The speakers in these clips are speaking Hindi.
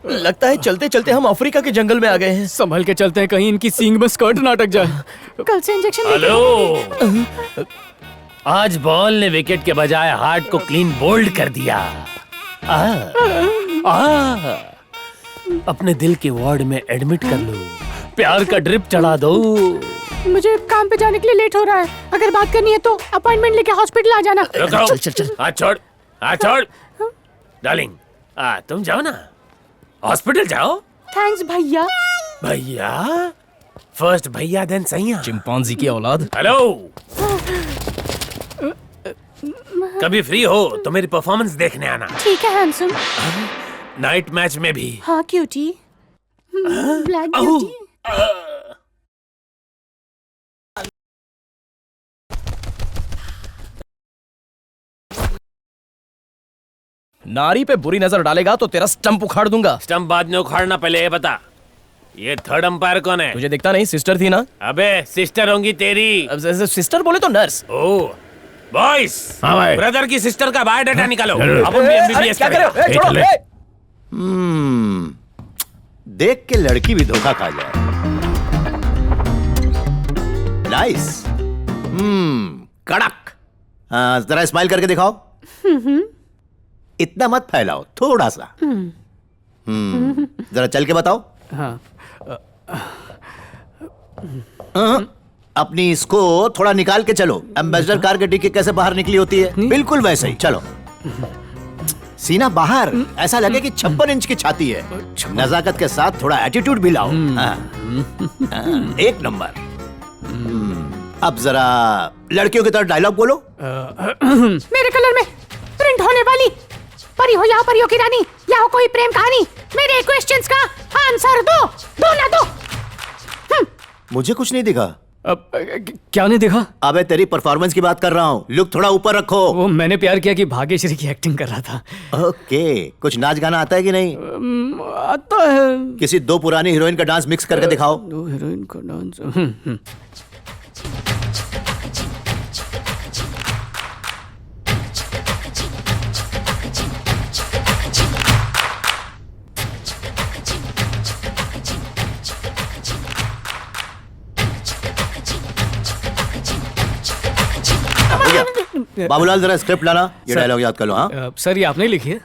लगता है चलते चलते हम अफ्रीका के जंगल में आ गए हैं। संभल के चलते हैं, कहीं इनकी सींग में स्कर्ट ना अटक जाए। कल से इंजेक्शन हेलो, आज बॉल ने विकेट के बजाय हार्ट को क्लीन बोल्ड कर दिया। अपने दिल के वार्ड में एडमिट कर लो, प्यार का ड्रिप चढ़ा दो। मुझे काम पे जाने के लिए लेट हो रहा है। अगर बात करनी है तो अपॉइंटमेंट लेके हॉस्पिटल आ जाना। चल चल चल। हाथ छोड़ डार्लिंग, तुम जाओ ना, हॉस्पिटल जाओ। थैंक्स भैया। भैया फर्स्ट भैया देन सैया। चिंपांजी की औलाद। हेलो, कभी फ्री हो तो मेरी परफॉर्मेंस देखने आना। ठीक है हैंडसम। नाइट मैच में भी। हाँ क्यूटी, ब्लैक ब्यूटी। नारी पे बुरी नजर डालेगा तो तेरा स्टंप उखाड़ दूंगा। स्टंप बाद में उखाड़ना, पहले ये बता, ये थर्ड अंपायर कौन है? तुझे दिखता नहीं, सिस्टर थी ना? अबे सिस्टर होंगी तेरी। सिस्टर बोले तो नर्स। ओह बॉयस, हाँ भाई। ब्रदर की सिस्टर का बायोडाटा निकालो। अब एमबीबीएस क्या करे? छोड़ो। देख के लड़की भी धोखा खा जाए। नाइस। कड़क। जरा स्माइल करके दिखाओ। इतना मत फैलाओ, थोड़ा सा। जरा चल के बताओ। हाँ। अपनी इसको थोड़ा निकाल के चलो। एम्बेसडर कार के डिक्की कैसे बाहर निकली होती है, बिल्कुल वैसे ही चलो। सीना बाहर, ऐसा लगे कि 56 इंच की छाती है। नजाकत के साथ थोड़ा एटीट्यूड भी लाओ। एक नंबर। अब जरा लड़कियों की तरह डायलॉग बोलो। मेरे कलर में प्रिंट होने वाली परी हो या परियों की रानी, या हो कोई प्रेम कहानी, मेरे क्वेश्चंस का आंसर दो। दो ना दो। मुझे कुछ नहीं दिखा। अब क्या नहीं देखा? अबे तेरी परफॉर्मेंस की बात कर रहा हूँ। लुक थोड़ा ऊपर रखो। वो मैंने प्यार किया कि भाग्यश्री की एक्टिंग कर रहा था। ओके, कुछ नाच गाना आता है कि नहीं? आता है। किसी दो पुरानी हीरोइन का डांस मिक्स करके दिखाओ। दो हीरोइन का डांस। बाबूलाल जरा स्क्रिप्ट लाना, ये डायलॉग याद कर लो। हाँ सर, ये आपने लिखी है?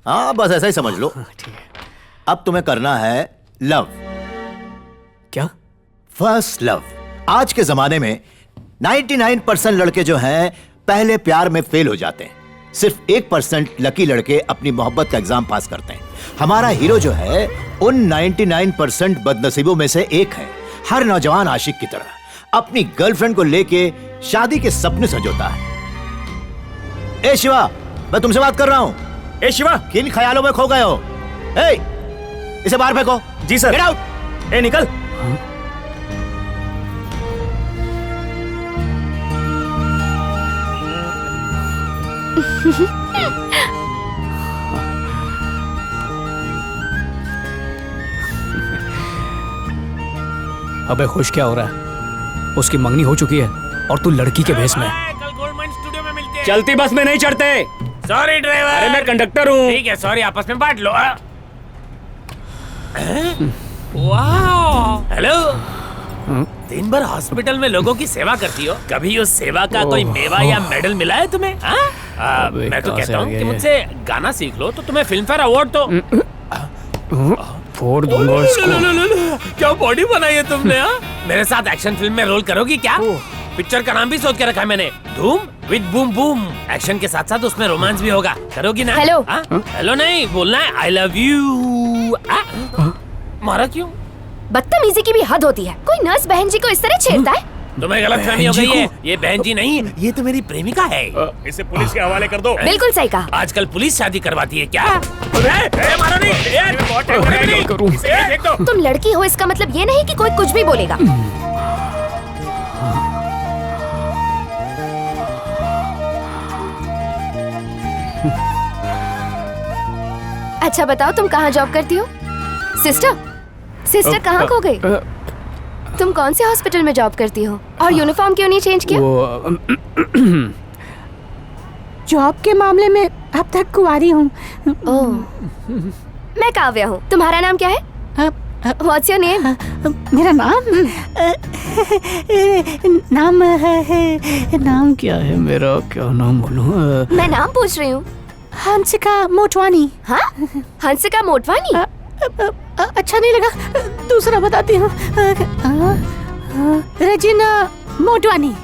हाँ, बस ऐसा ही समझ लो। ठीक है। अब तुम्हें करना है लव। क्या? First love. आज के जमाने में 99% लड़के जो हैं पहले प्यार में फेल हो जाते हैं। सिर्फ 1% लकी लड़के अपनी मोहब्बत का एग्जाम पास करते हैं। हमारा हीरो जो है उन 99% बदनसीबों में से एक है। हर नौजवान आशिक की तरह अपनी गर्लफ्रेंड को लेके शादी के सपने संजोता है। ए शिवा, मैं तुमसे बात कर रहा हूं। ए शिवा, किन ख्यालों में खो गए हो? ए, इसे बाहर फेंको। जी सर। Get out. ए निकल। अबे खुश क्या हो रहा है? उसकी मंगनी हो चुकी है और तू लड़की के भेष में। कल गोल्डमैन स्टूडियो में मिलते हैं। चलती बस में नहीं चढ़ते। Sorry driver. अरे मैं कंडक्टर हूँ। ठीक है, सॉरी, आपस में बांट लो। वाह, हेलो। दिन भर हॉस्पिटल में लोगों की सेवा करती हो, कभी उस सेवा का कोई मेवा या मेडल मिला है तुम्हें? मैं तो कहता हूँ कि मुझसे गाना सीख लो तो तुम्हें फिल्म फेयर अवार्ड तो फोड़ दूंगा इसको। क्या बॉडी बनाई है तुमने? मेरे साथ एक्शन फिल्म में रोल करोगी क्या? पिक्चर का नाम भी सोच के रखा है मैंने, धूम विद बूम बूम। एक्शन के साथ साथ उसमें रोमांस भी होगा। करोगी ना? हेलो। हेलो नहीं बोलना है, आई लव यू। मारा क्यों? बदतमीजी की भी हद होती है। कोई नर्स बहन जी को इस तरह छेड़ता है? तुम्हें गलतफहमी हो गई है। ये बहन जी नहीं, ये तो मेरी प्रेमिका है। इसे पुलिस के हवाले कर दो। बिल्कुल सही कहा। आजकल पुलिस शादी करवाती है क्या? मारो नहीं। तुम लड़की हो इसका मतलब ये नहीं कि कोई कुछ भी बोलेगा। अच्छा बताओ, तुम कहाँ जॉब करती हो? सिस्टर कहाँ खो गई? तुम कौन से हॉस्पिटल में जॉब करती हो और यूनिफॉर्म क्यों नहीं चेंज किया? जॉब के मामले में अब तक कुंवारी हूँ। ओह, मैं काव्या हूँ। तुम्हारा नाम क्या है? What's your name? मेरा नाम नाम क्या है मेरा? क्या नाम बोलूं? मैं नाम पूछ रही हूँ। हंसिका मोटवानी। हाँ, हंसिका मोटवानी। अच्छा नहीं लगा, दूसरा बताती हूँ। रेजिना मोटवानी।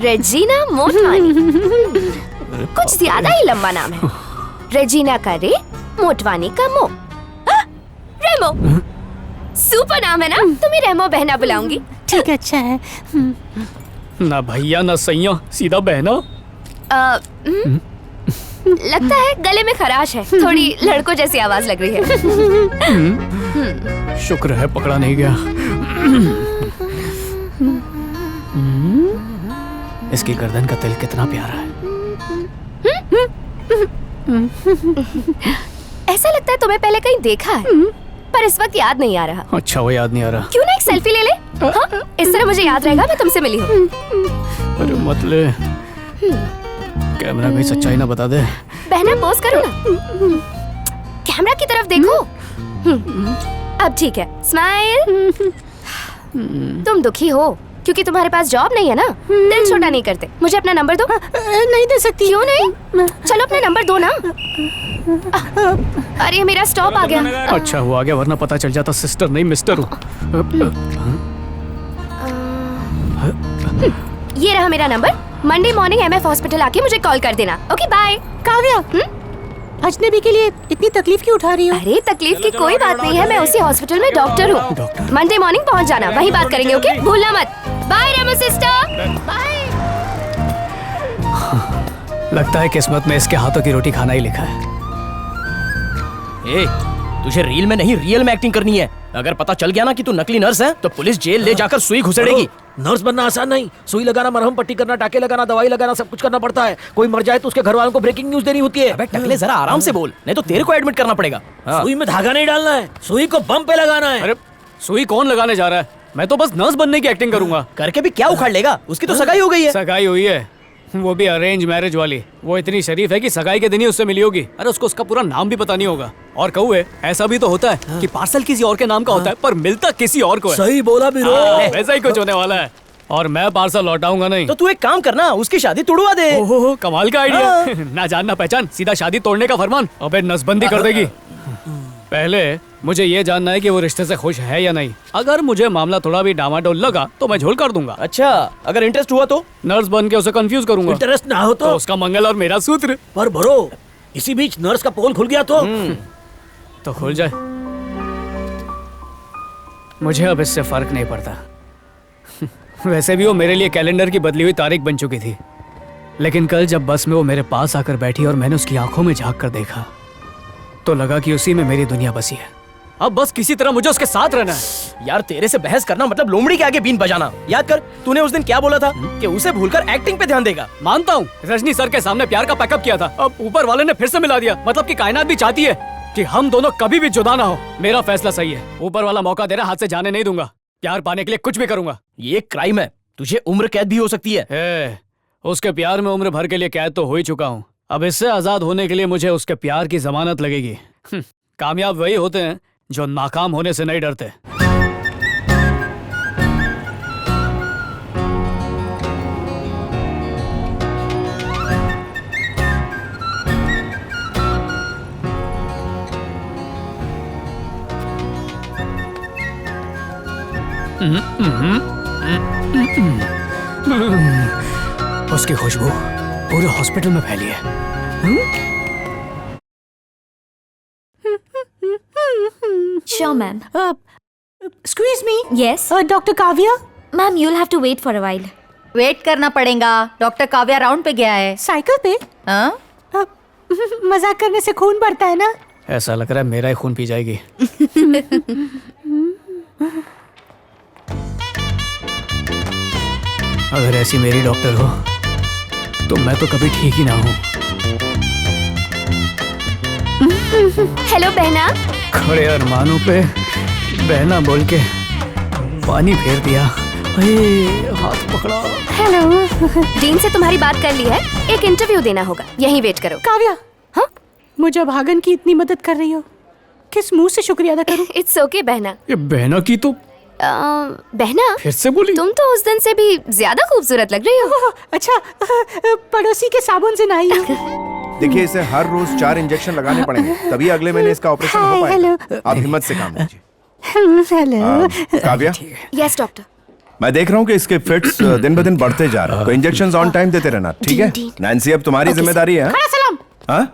रेजिना मोटवानी। कुछ ज्यादा ही लंबा नाम है। रेजिना का रे, मोटवानी का मो। रेमो। सुपर नाम है ना? तुम्हें रेमो बहना बुलाऊंगी। ठीक है, अच्छा है। ना भैया ना सैया, सीधा बहना। लगता है गले में खराश है, थोड़ी लड़कों जैसी आवाज लग रही है। शुक्र है पकड़ा नहीं गया। इसकी गर्दन का तिल कितना प्यारा है। ऐसा लगता है तुम्हें पहले कहीं देखा है, पर इस वक्त याद नहीं आ रहा। अच्छा, वो याद नहीं आ रहा। क्यों ना एक सेल्फी ले ले? हाँ? इस तरह मुझे याद रहेगा मैं तुमसे मिली हूँ। अरे मतलब कैमरा में सच्चाई ना बता दे। बहना पोज करो ना, कैमरा की तरफ देखो। अब ठीक है, स्माइल। तुम दुखी हो क्योंकि तुम्हारे पास जॉब नहीं है ना? दिल छोटा नहीं करते। मुझे अपना नंबर दो। नहीं दे सकती। क्यों नहीं? चलो अपना नंबर दो ना। अरे मेरा स्टॉप आ गया। अच्छा हुआ आ गया, वरना पता चल जाता सिस्टर नहीं मिस्टर हूँ। ये रहा मेरा number. Monday morning MF hospital आके मुझे कॉल कर देना। Okay bye. काव्या, अजनबी के लिए इतनी तकलीफ क्यों उठा रही हो? अरे तकलीफ की कोई बात नहीं है, मैं उसी हॉस्पिटल में डॉक्टर हूँ। मंडे मॉर्निंग पहुँच जाना, वहीं बात करेंगे। ओके, भूलना मत। बाय रेमो सिस्टर। बाय। लगता है किस्मत में इसके हाथों की रोटी खाना ही लिखा है। ए, तुझे रील में नहीं रियल में एक्टिंग करनी है। अगर पता चल गया ना कि तू नकली नर्स है तो पुलिस जेल ले जाकर सुई घुसेड़ेगी। नर्स बनना आसान नहीं। सुई लगाना, मरहम पट्टी करना, टाके लगाना, दवाई लगाना, सब कुछ करना पड़ता है। कोई मर जाए तो उसके घर वालों को ब्रेकिंग न्यूज देनी होती है। अबे टकले जरा आराम से बोल, नहीं तो तेरे को एडमिट करना पड़ेगा। हाँ। सुई में धागा नहीं डालना है, सुई को बम पे लगाना है। अरे सुई कौन लगाने जा रहा है? मैं तो बस नर्स बनने की एक्टिंग करूंगा। करके भी क्या उखाड़ लेगा? उसकी तो सगाई हो गई है। सगाई हुई है, वो भी अरेंज मैरिज वाली। वो इतनी शरीफ है कि सगाई के दिन ही उससे मिली होगी। अरे उसको उसका पूरा नाम भी पता नहीं होगा। और कहुए, ऐसा भी तो होता है कि पार्सल किसी और के नाम का होता है पर मिलता किसी और को है। सही बोला भी वैसा ही कुछ होने वाला है। और मैं पार्सल लौटाऊंगा नहीं। तो तू एक काम करना, उसकी शादी तुड़वा दे। ओहो, कमाल का आइडिया। ना जान ना पहचान, सीधा शादी तोड़ने का फरमान। अबे नसबंदी कर देगी। पहले मुझे ये जानना है कि वो रिश्ते से खुश है या नहीं। अगर मुझे मामला थोड़ा भी डामाडोल लगा तो मैं झोल कर दूंगा। अच्छा, अगर इंटरेस्ट हुआ तो? नर्स बन के उसे कंफ्यूज करूंगा। इंटरेस्ट ना हो तो उसका मंगल और मेरा सूत्र। पर भरो, इसी बीच नर्स का पोल खुल गया तो खुल जाए। मुझे अब इससे फर्क नहीं पड़ता। वैसे भी वो मेरे लिए कैलेंडर की बदली हुई तारीख बन चुकी थी। लेकिन कल जब बस में वो मेरे पास आकर बैठी और मैंने उसकी आंखों में झांक कर देखा तो लगा कि उसी में मेरी दुनिया बसी है। अब बस किसी तरह मुझे उसके साथ रहना है। यार तेरे से बहस करना मतलब लोमड़ी के आगे बीन बजाना। याद कर, तूने उस दिन क्या बोला था कि उसे भूलकर एक्टिंग पे ध्यान देगा। मानता हूँ, रजनी सर के सामने प्यार का पैकअप किया था। अब ऊपर वाले ने फिर से मिला दिया। मतलब कि कायनात भी चाहती है कि हम दोनों कभी भी जुदा ना हो। मेरा फैसला सही है। ऊपर वाला मौका दे रहा, हाथ से जाने नहीं दूंगा। प्यार पाने के लिए कुछ भी करूंगा। ये क्राइम है, तुझे उम्र कैद भी हो सकती है। उसके प्यार में उम्र भर के लिए कैद तो हो ही चुका हूँ। अब इससे आजाद होने के लिए मुझे उसके प्यार की जमानत लगेगी। कामयाब वही होते हैं जो नाकाम होने से नहीं डरते। उसकी खुशबू पूरे हॉस्पिटल में फैली है। Sure, ma'am. Excuse me. Yes. Doctor Kavya? Ma'am, you'll have to wait for a while. Wait करना पड़ेगा। डॉक्टर काव्या राउंड पे गया है। साइकिल पे? हाँ? मजाक करने से खून बढ़ता है ना? ऐसा लग रहा है मेरा ही खून पी जाएगी। अगर ऐसी मेरी डॉक्टर हो तो मैं तो कभी ठीक ही ना हूँ। हेलो बहना। खड़े अरमानों पे बहना बोल के पानी फेर दिया। हाथ पकड़ा। हेलो। डीन से तुम्हारी बात कर ली है, एक इंटरव्यू देना होगा, यहीं वेट करो। काव्या, हाँ? मुझे भागन की इतनी मदद कर रही हो किस मुंह से शुक्रिया अदा करूं? इट्स ओके बहना। ये बहना की तो बहना, फिर से बोली। तुम तो उस दिन से भी ज्यादा खूबसूरत लग रही हो। अच्छा, पड़ोसी के साबुन से नहाई हूं। देखिए, इसे हर रोज 4 इंजेक्शन लगाने पड़ेंगे, तभी अगले महीने इसका ऑपरेशन हो हाय, हेलो। पाएगा। आप हिम्मत से काम लीजिए। हेलो। Kavya, yes doctor. मैं देख रहा हूँ कि इसके फिट्स दिन ब दिन बढ़ते जा रहे हैं, तो इंजेक्शंस ऑन टाइम देते रहना, ठीक है? नैन्सी, अब तुम्हारी जिम्मेदारी है। खड़ा सलाम। हाँ?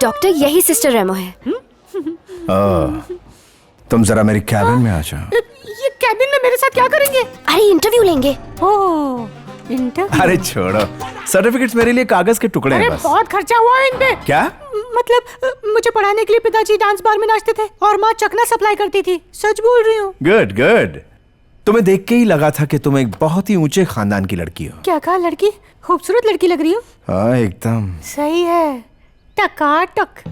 डॉक्टर, यही सिस्टर रेमो है। तुम जरा मेरी कैबिन में आ जाओ। ये कैबिन में मेरे साथ क्या करेंगे? अरे इंटरव्यू लेंगे। ओह, इंटरव्यू। अरे छोड़ो, सर्टिफिकेट्स मेरे लिए कागज के टुकड़े अरे हैं बस। बहुत खर्चा हुआ है इन पे। क्या? मतलब मुझे पढ़ाने के लिए पिताजी डांस बार में नाचते थे और माँ चकना सप्लाई करती थी। सच बोल रही हूँ। Good good. तुम्हें देख के ही लगा था कि तुम एक बहुत ही ऊंचे खानदान की लड़की हो। क्या कहा? लड़की? खूबसूरत लड़की लग रही हो। हाँ, एकदम सही है, टकाटक।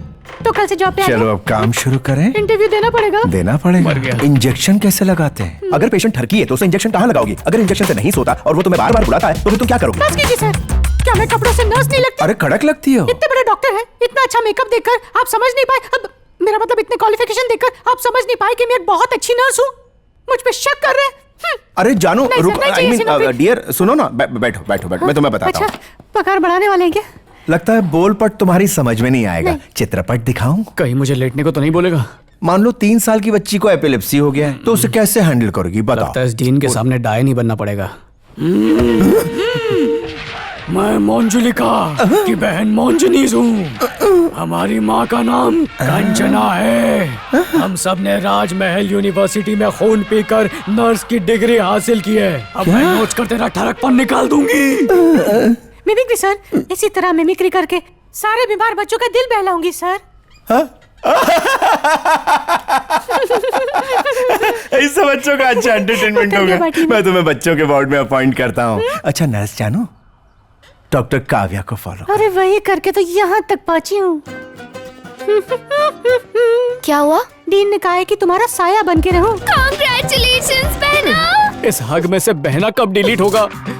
तो कल से जॉब पे आ चलो जाओ। अब काम शुरू करें। इंटरव्यू देना पड़ेगा। देना पड़ेगा। इंजेक्शन कैसे लगाते हैं? अगर पेशेंट ठरकी है तो उसे इंजेक्शन कहाँ लगाओगी? अगर इंजेक्शन से नहीं सोता और वो तुम्हें बार बार बुलाता है तो फिर तुम क्या करोगे? बस कीजिए सर, क्या मैं कपड़ों से नर्स नहीं लगती? अरे कड़क लगती हो। इतने बड़े डॉक्टर हैं, इतना अच्छा मेकअप देखकर आप समझ नहीं पाए? अब मेरा मतलब इतने क्वालिफिकेशन देखकर आप समझ नहीं पाए कि मैं एक बहुत अच्छी नर्स हूँ? मुझ पे शक कर रहे हैं? अरे जानू, नहीं सर, रुक, नहीं आई चाहिए मीन सिनोप्रिक। डियर, सुनो ना, बैठो बैठो बैठो, मैं तुम्हें बताता हूँ। अच्छा, पगार बढ़ाने वाले हैं क्या? लगता है बोलपट तुम्हारी समझ में नहीं आएगा। चित्रपट दिखाऊं? कहीं मुझे लेटने को तो नहीं बोलेगा? मान लो 3 साल की बच्ची को एपिलेप्सी हो गया है, तो उसे कैसे हैंडल करोगी बताओ? लगता है इस डीन के सामने डाय नहीं बनना पड़ेगा। मैं मोंजुलिका की बहन मोंजनीस हूँ। हमारी माँ का नाम कंचना है। हम सब ने राजमहल यूनिवर्सिटी में खून पीकर नर्स की डिग्री हासिल की है। अब मैं नोच कर तेरा ठरकपन निकाल दूंगी। मिमिक्री सर, इसी तरह मिमिक्री करके सारे बीमार बच्चों का दिल बहलाऊंगी सर। इससे बच्चों का अच्छा एंटरटेनमेंट होगा। मैं तुम्हें बच्चों के वार्ड में अपॉइंट करता हूँ। अच्छा नर्स जानू, डॉक्टर काव्या को फॉलो। अरे वही करके तो यहाँ तक पहुँची हूँ। क्या हुआ? डीन ने कहा है कि तुम्हारा साया बन के रहूं। Congratulations बहना। इस हग में से बहना कब डिलीट होगा?